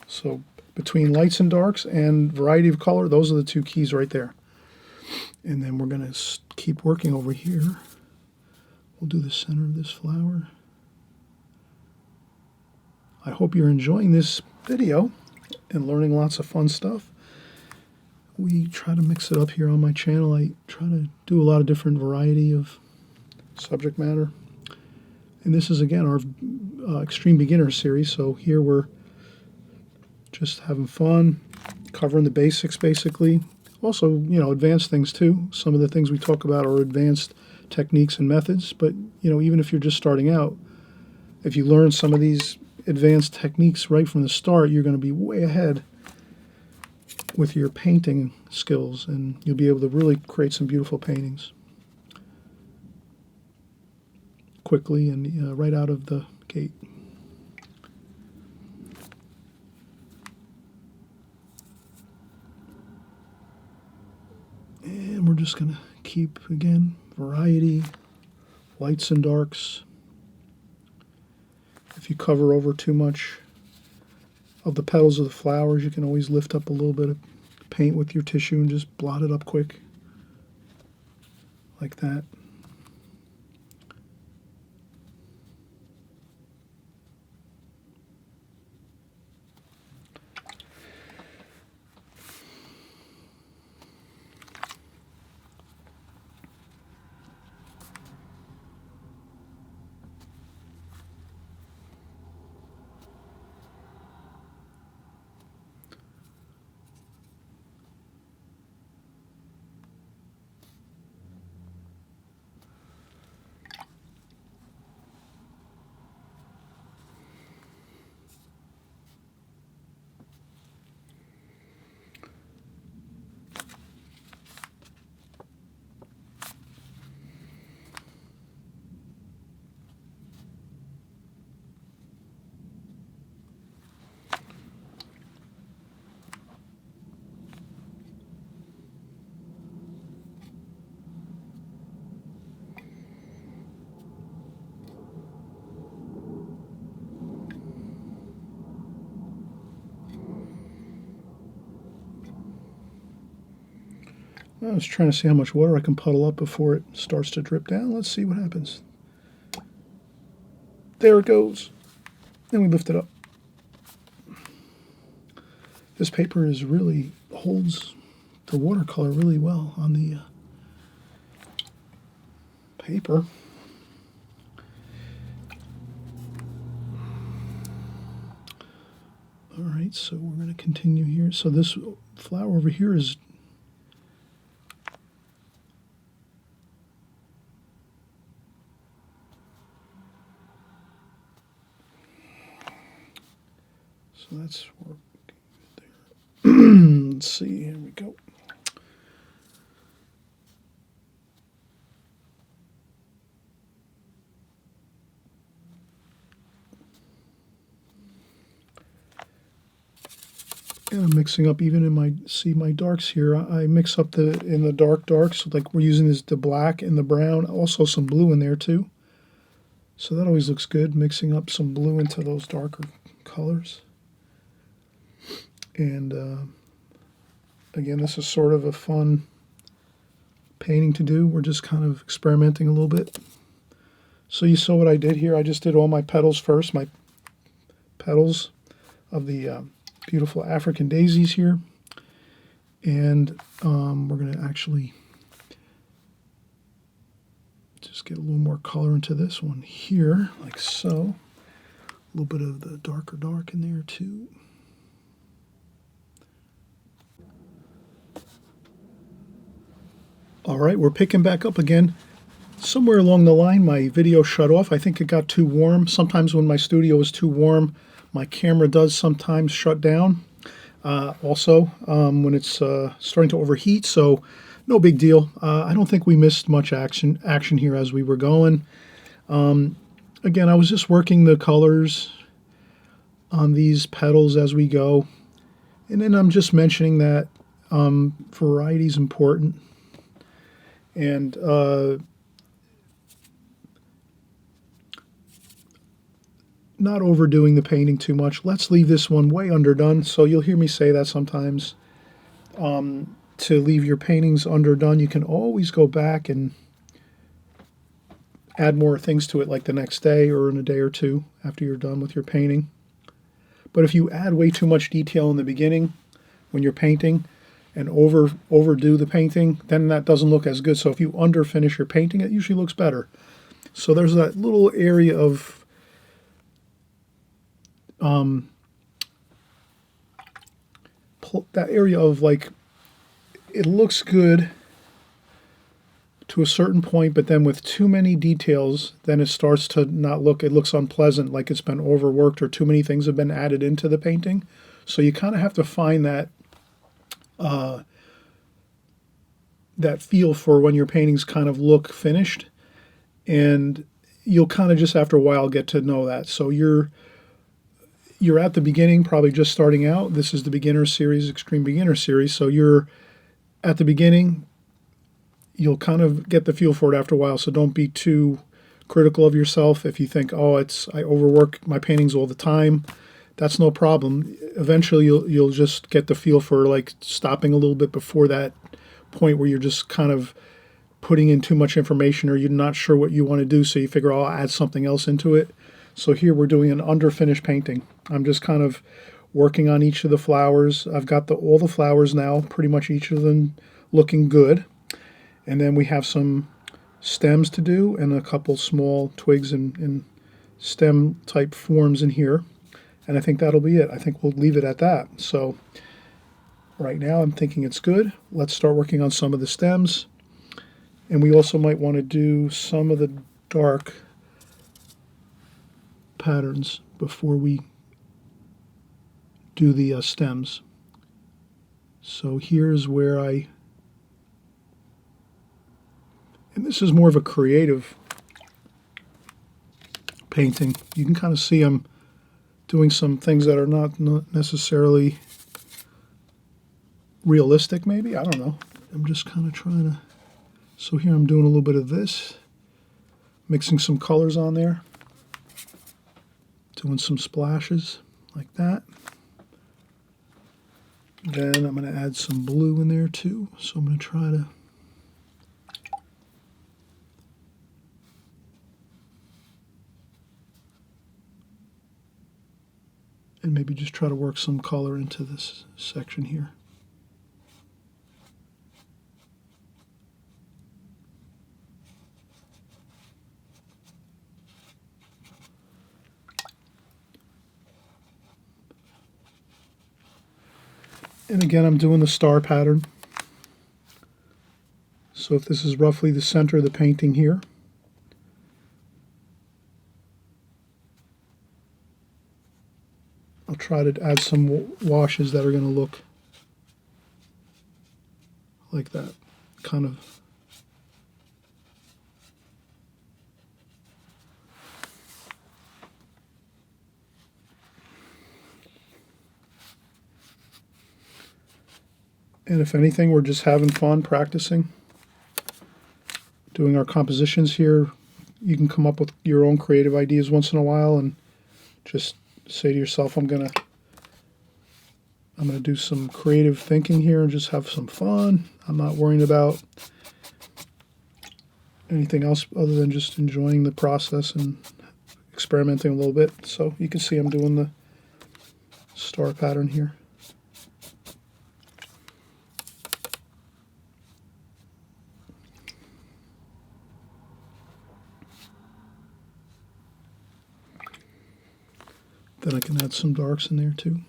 So between lights and darks and variety of color, those are the two keys right there. And then we're going to keep working over here. We'll do the center of this flower. I hope you're enjoying this video and learning lots of fun stuff. We try to mix it up here on my channel. I try to do a lot of different variety of subject matter. And this is, again, our Extreme Beginner series. So here we're just having fun, covering the basics, basically. Also, advanced things, too. Some of the things we talk about are advanced techniques and methods. But, even if you're just starting out, if you learn some of these advanced techniques right from the start, you're going to be way ahead with your painting skills, and you'll be able to really create some beautiful paintings quickly and right out of the gate. And we're just going to keep, again, variety, lights and darks. If you cover over too much of the petals of the flowers, you can always lift up a little bit of paint with your tissue and just blot it up quick, like that. I was trying to see how much water I can puddle up before it starts to drip down. Let's see what happens. There it goes. Then we lift it up. This paper really holds the watercolor really well on the paper. All right, so we're going to continue here. So this flower over here is so that's working there. Let's see, here we go. And I'm mixing up even in my darks here. I mix up in the darks, like we're using the black and the brown, also some blue in there too. So that always looks good, mixing up some blue into those darker colors. And again, this is sort of a fun painting to do. We're just kind of experimenting a little bit. So you saw what I did here. I just did all my petals first, my petals of the beautiful African daisies here. And we're going to actually just get a little more color into this one here, like so. A little bit of the darker dark in there too. right, we're picking back up again. Somewhere along the line, my video shut off. I think it got too warm. Sometimes when my studio is too warm, my camera does sometimes shut down. Also, when it's starting to overheat, so no big deal. I don't think we missed much action here as we were going. Again, I was just working the colors on these petals as we go. And then I'm just mentioning that variety is important. And not overdoing the painting too much. Let's leave this one way underdone. So you'll hear me say that sometimes. To leave your paintings underdone, you can always go back and add more things to it, like the next day or in a day or two after you're done with your painting. But if you add way too much detail in the beginning when you're painting and overdo the painting, then that doesn't look as good. So if you underfinish your painting, it usually looks better. So there's that little area of like, it looks good to a certain point, but then with too many details, then it starts to not look, it looks unpleasant, like it's been overworked or too many things have been added into the painting. So you kind of have to find that that feel for when your paintings kind of look finished, and you'll kind of just after a while get to know that. So you're at the beginning, probably just starting out. This is the beginner series, extreme beginner series. So you're at the beginning, you'll kind of get the feel for it after a while. So don't be too critical of yourself. If you think, oh, I overwork my paintings all the time, that's no problem. Eventually you'll just get the feel for like stopping a little bit before that point where you're just kind of putting in too much information or you're not sure what you want to do. So you figure, oh, I'll add something else into it. So here we're doing an underfinished painting. I'm just kind of working on each of the flowers. I've got all the flowers now, pretty much each of them looking good. And then we have some stems to do and a couple small twigs and stem type forms in here. And I think that'll be it. I think we'll leave it at that. So right now I'm thinking it's good. Let's start working on some of the stems. And we also might want to do some of the dark patterns before we do the stems. So here's where and this is more of a creative painting. You can kind of see I'm doing some things that are not necessarily realistic, maybe. I don't know. I'm just kind of trying to... So here I'm doing a little bit of this, mixing some colors on there, doing some splashes like that. Then I'm going to add some blue in there too. So I'm going to try to and maybe just try to work some color into this section here. And again, I'm doing the star pattern. So if this is roughly the center of the painting here, I'll try to add some washes that are going to look like that, kind of. And if anything, we're just having fun practicing, doing our compositions here. You can come up with your own creative ideas once in a while and just say to yourself, I'm gonna do some creative thinking here and just have some fun. I'm not worrying about anything else other than just enjoying the process and experimenting a little bit. So you can see I'm doing the star pattern here. Then I can add some darks in there too.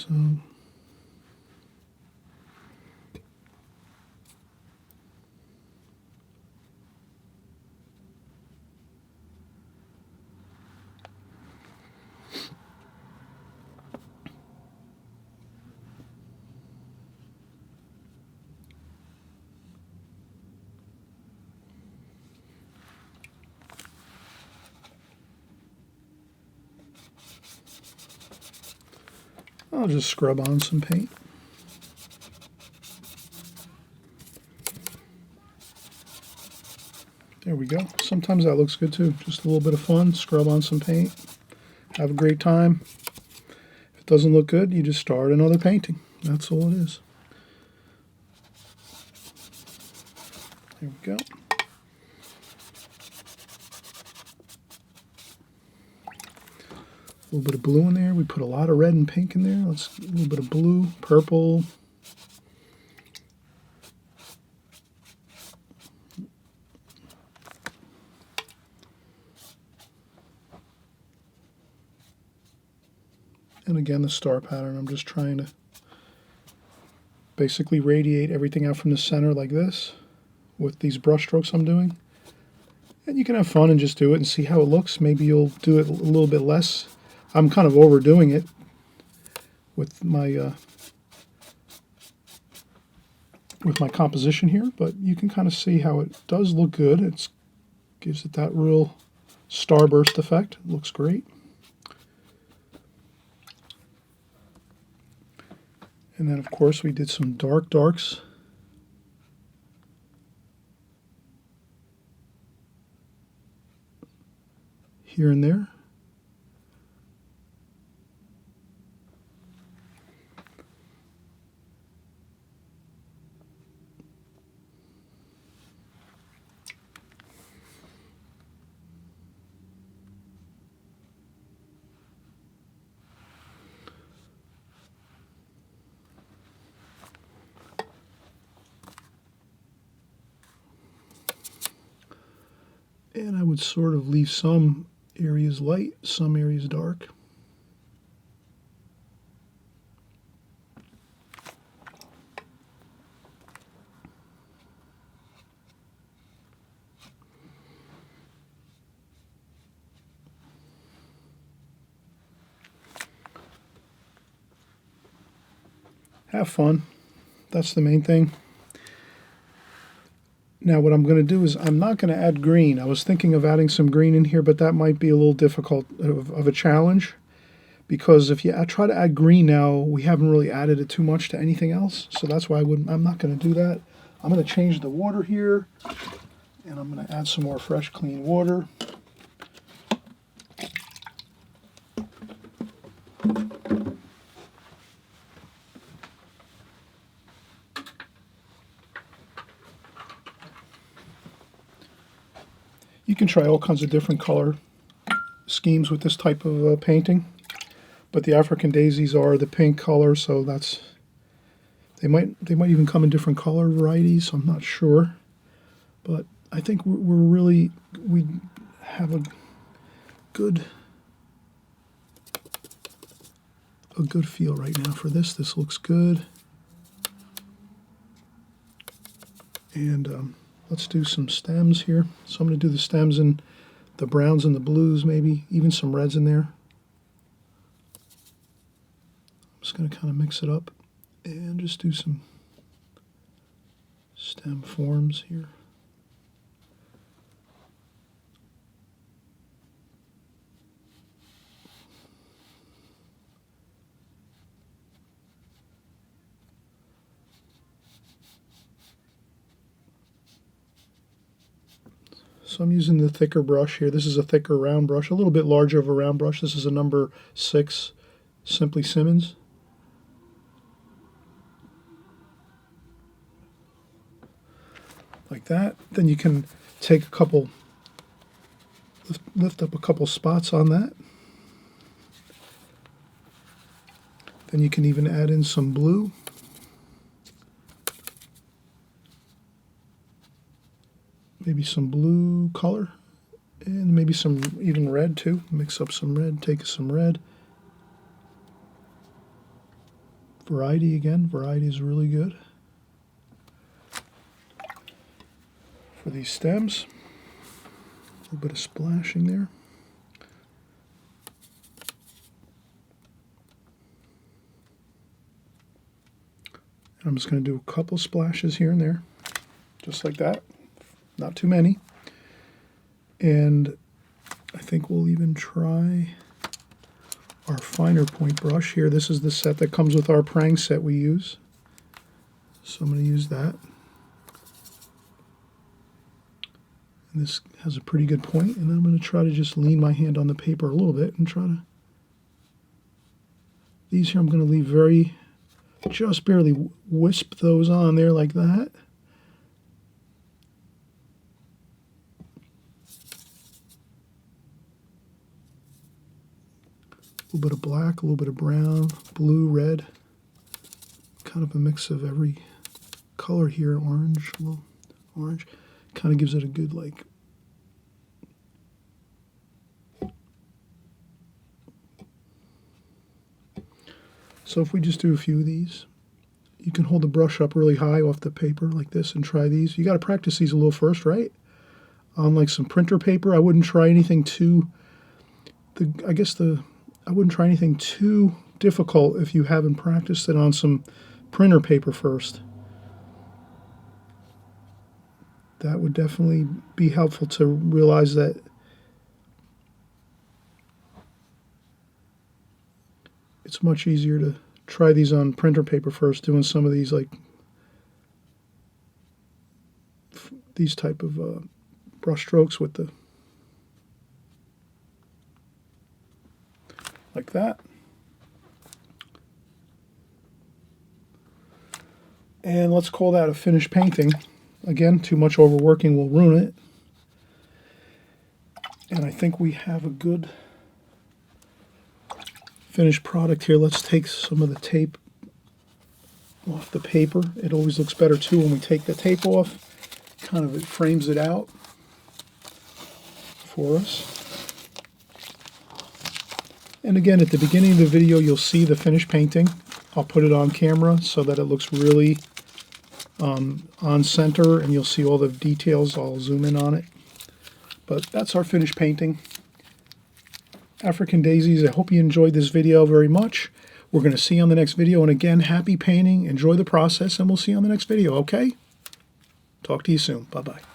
So I'll just scrub on some paint. There we go. Sometimes that looks good too. Just a little bit of fun, scrub on some paint, have a great time. If it doesn't look good, you just start another painting. That's all it is. There we go. A little bit of blue in there. We put a lot of red and pink in there. Let's a little bit of blue, purple. And again, the star pattern. I'm just trying to basically radiate everything out from the center like this with these brush strokes I'm doing. And you can have fun and just do it and see how it looks. Maybe you'll do it a little bit less. I'm kind of overdoing it with my composition here, but you can kind of see how it does look good. It gives it that real starburst effect. It looks great. And then, of course, we did some darks here and there. And I would sort of leave some areas light, some areas dark. Have fun. That's the main thing. Now what I'm going to do is I'm not going to add green. I was thinking of adding some green in here, but that might be a little difficult of a challenge, because if you try to add green now, we haven't really added it too much to anything else. So that's why I'm not going to do that. I'm going to change the water here, and I'm going to add some more fresh, clean water. You can try all kinds of different color schemes with this type of painting, but the African Daisies are the pink color, so they might even come in different color varieties. So I'm not sure, but I think we have a good feel right now for this. This looks good, and let's do some stems here. So I'm going to do the stems in the browns and the blues, maybe even some reds in there. I'm just going to kind of mix it up and just do some stem forms here. So I'm using the thicker brush here. This is a thicker round brush, a little bit larger of a round brush. This is a number 6 Simply Simmons. Like that. Then you can take a couple, lift up a couple spots on that. Then you can even add in some blue. Maybe some blue color, and maybe some even red too. Mix up some red, take some red. Variety again. Variety is really good for these stems. A little bit of splashing there. And I'm just going to do a couple splashes here and there, just like that. Not too many. And I think we'll even try our finer point brush here. This is the set that comes with our prang set we use. So I'm going to use that. And this has a pretty good point, and I'm going to try to just lean my hand on the paper a little bit and try to... These here I'm going to leave very, just barely wisp those on there like that. A little bit of black, a little bit of brown, blue, red. Kind of a mix of every color here. Orange, a little orange. Kind of gives it a good, like... So if we just do a few of these, you can hold the brush up really high off the paper like this and try these. You got to practice these a little first, right? On like some printer paper, I wouldn't try anything too... I wouldn't try anything too difficult if you haven't practiced it on some printer paper first. That would definitely be helpful to realize that it's much easier to try these on printer paper first, doing some of these like these type of brush strokes with the like that. And let's call that a finished painting. Again, too much overworking will ruin it. And I think we have a good finished product here. Let's take some of the tape off the paper. It always looks better too when we take the tape off. Kind of it frames it out for us. And again, at the beginning of the video, you'll see the finished painting. I'll put it on camera so that it looks really on center, and you'll see all the details. I'll zoom in on it. But that's our finished painting. African Daisies, I hope you enjoyed this video very much. We're going to see you on the next video. And again, happy painting. Enjoy the process, and we'll see you on the next video, okay? Talk to you soon. Bye-bye.